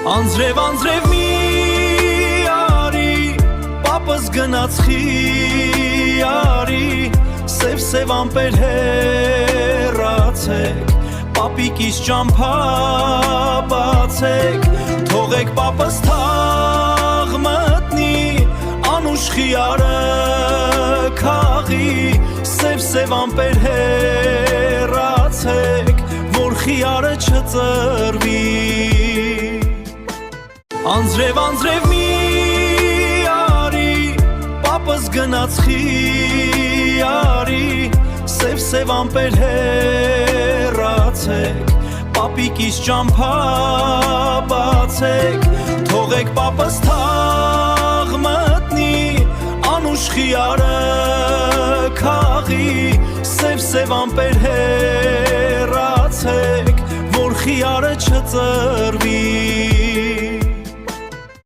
Անձրև անձրև մի արի, պապս գնաց խիարի, սև ամպեր հեռացեք, պապիկիս ճամփա բացեք, թողեք պապս թաղ մտնի, անուշ խիարը քաղի, սև ամպեր հեռացեք, որ խիարը չծրվի։ Անձրև անձրև մի արի, պապս գնաց խիարի, սև ամպեր հեռացեք, պապիկիս ճամփա բացեք, թողեք պապս թաղ մտնի, անուշ խիարը քաղի, սև ամպեր հեռացեք, որ խիարը չծրվի։